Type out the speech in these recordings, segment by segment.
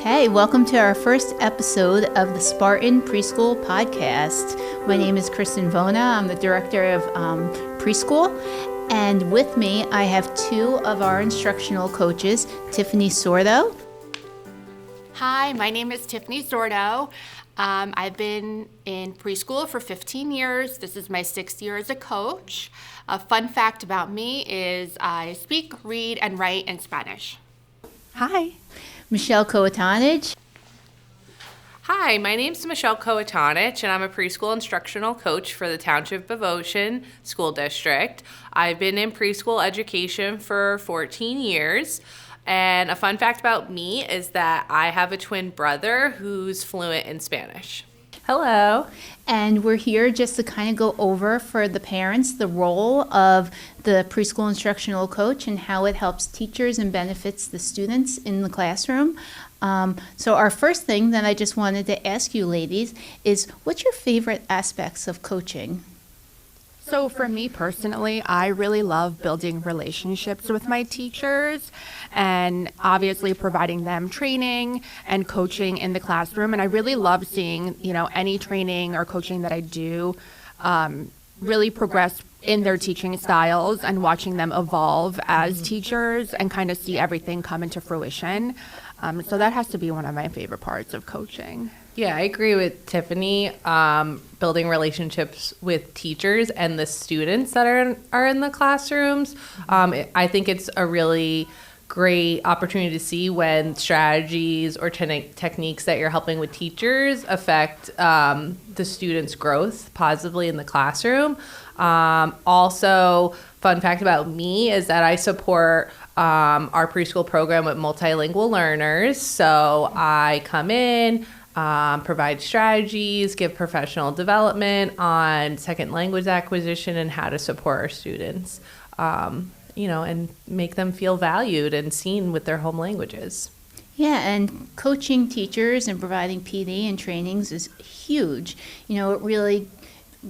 Okay, welcome to our first episode of the Spartan Preschool Podcast. My name is Kristen Vona. I'm the director of Preschool. And with me, I have two of our instructional coaches, Tiffany Sordo. Hi, my name is Tiffany Sordo. I've been in preschool for 15 years. This is my 6th year as a coach. A fun fact about me is I speak, read, and write in Spanish. Hi. Michelle Coatanich. Hi, my name's Michelle Coatanich, and I'm a preschool instructional coach for the Township of Ocean School District. I've been in preschool education for 14 years. And a fun fact about me is that I have a twin brother who's fluent in Spanish. Hello. And we're here just to kind of go over for the parents the role of the preschool instructional coach and how it helps teachers and benefits the students in the classroom. So our first thing that I just wanted to ask you ladies is, what's your favorite aspects of coaching? So for me personally, I really love building relationships with my teachers and obviously providing them training and coaching in the classroom. And I really love seeing, any training or coaching that I do really progress in their teaching styles and watching them evolve as teachers and kind of see everything come into fruition. So that has to be one of my favorite parts of coaching. Yeah, I agree with Tiffany. Building relationships with teachers and the students that are in the classrooms. I think it's a really great opportunity to see when strategies or techniques that you're helping with teachers affect the students' growth positively in the classroom. Also, fun fact about me is that I support our preschool program with multilingual learners. So I come in, provide strategies, give professional development on second language acquisition and how to support our students, and make them feel valued and seen with their home languages. Yeah, and coaching teachers and providing PD and trainings is huge. It really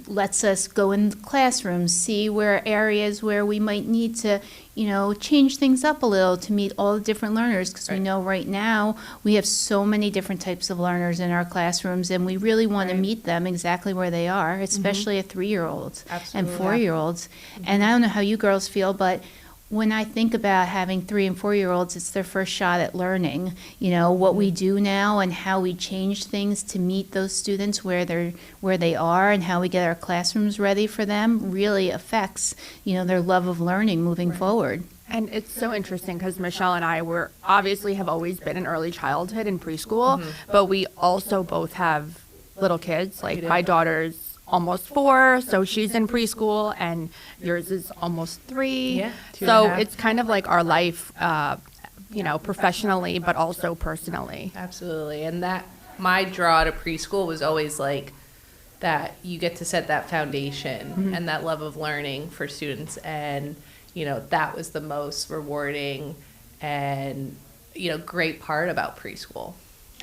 lets us go in the classrooms, see where areas where we might need to, change things up a little to meet all the different learners, because we know right now we have so many different types of learners in our classrooms, and we really want to meet them exactly where they are, especially a 3-year-olds and 4-year-olds. And I don't know how you girls feel, but when I think about having 3 and 4-year-olds, it's their first shot at learning, what we do now and how we change things to meet those students where they are, and how we get our classrooms ready for them really affects, their love of learning moving forward. And it's so interesting because Michelle and I have always been in early childhood and preschool, but we also both have little kids. Like my daughter's almost 4, so she's in preschool, and yours is almost 3. Yeah, so it's kind of like our life, professionally, but also personally. Absolutely. And that my draw to preschool was always like that you get to set that foundation and that love of learning for students. And, that was the most rewarding and, great part about preschool.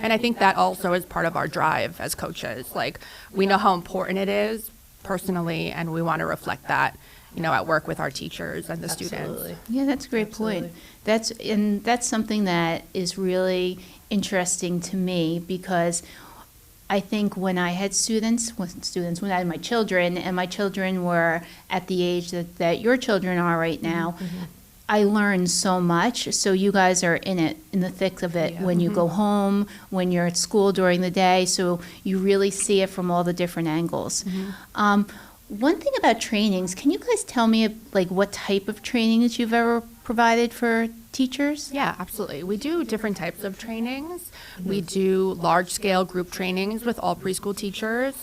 And I think that also is part of our drive as coaches. Like, we know how important it is personally, and we want to reflect that, at work with our teachers and the students. Yeah, that's a great point. That's something that is really interesting to me, because I think when I had when I had my children, and my children were at the age that your children are right now, I learned so much. So you guys are in the thick of it when you go home, when you're at school during the day. So you really see it from all the different angles. One thing about trainings, can you guys tell me what type of training that you've ever provided for teachers? Yeah, absolutely. We do different types of trainings. We do large-scale group trainings with all preschool teachers.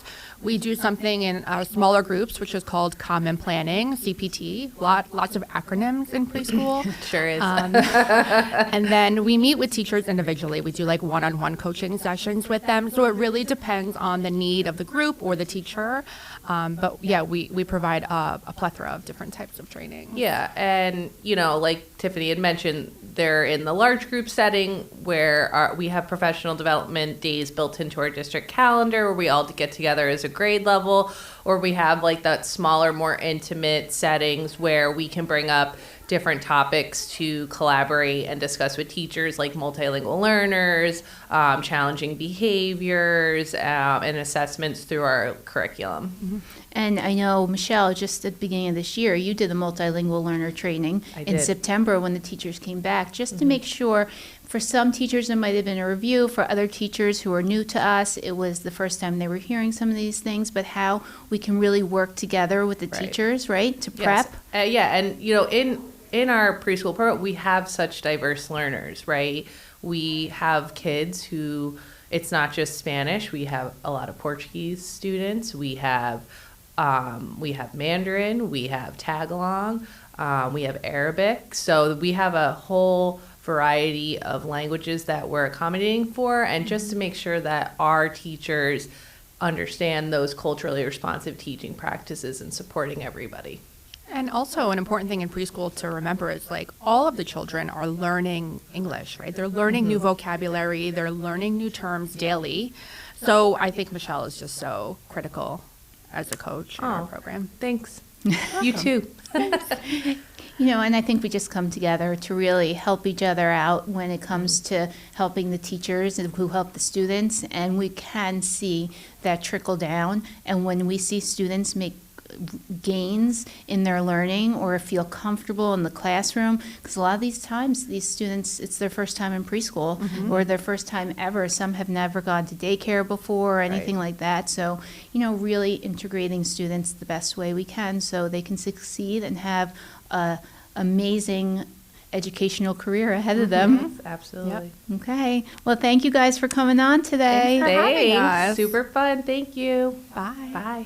We do something in smaller groups, which is called Common Planning, CPT. Lots of acronyms in preschool. Sure is. And then we meet with teachers individually. We do one-on-one coaching sessions with them. So it really depends on the need of the group or the teacher. But yeah, we provide a plethora of different types of training. Yeah, and like Tiffany had mentioned, they're in the large group setting where we have professional development days built into our district calendar where we all get together as a grade level, or we have that smaller, more intimate settings where we can bring up different topics to collaborate and discuss with teachers, like multilingual learners, challenging behaviors, and assessments through our curriculum. And I know, Michelle, just at the beginning of this year, you did a multilingual learner training I in did. September when the teachers came back, just to make sure, for some teachers it might have been a review, for other teachers who are new to us, it was the first time they were hearing some of these things, but how we can really work together with the Right. teachers, right, to Yes. prep. Yeah, and in our preschool program, we have such diverse learners, right? We have kids who, it's not just Spanish. We have a lot of Portuguese students. We have Mandarin. We have Tagalong. We have Arabic. So we have a whole variety of languages that we're accommodating for, and just to make sure that our teachers understand those culturally responsive teaching practices and supporting everybody. And also an important thing in preschool to remember is like all of the children are learning English, right? They're learning new vocabulary, they're learning new terms daily. So I think Michelle is just so critical as a coach in our Oh. program. Thanks. You too. And I think we just come together to really help each other out when it comes to helping the teachers and who help the students, and we can see that trickle down. And when we see students make gains in their learning or feel comfortable in the classroom, because a lot of these times these students, it's their first time in preschool or their first time ever. Some have never gone to daycare before or anything like that. So, really integrating students the best way we can so they can succeed and have a amazing educational career ahead of them. Absolutely. Okay. Well, thank you guys for coming on today. Thanks for having us. Super fun. Thank you. Bye. Bye.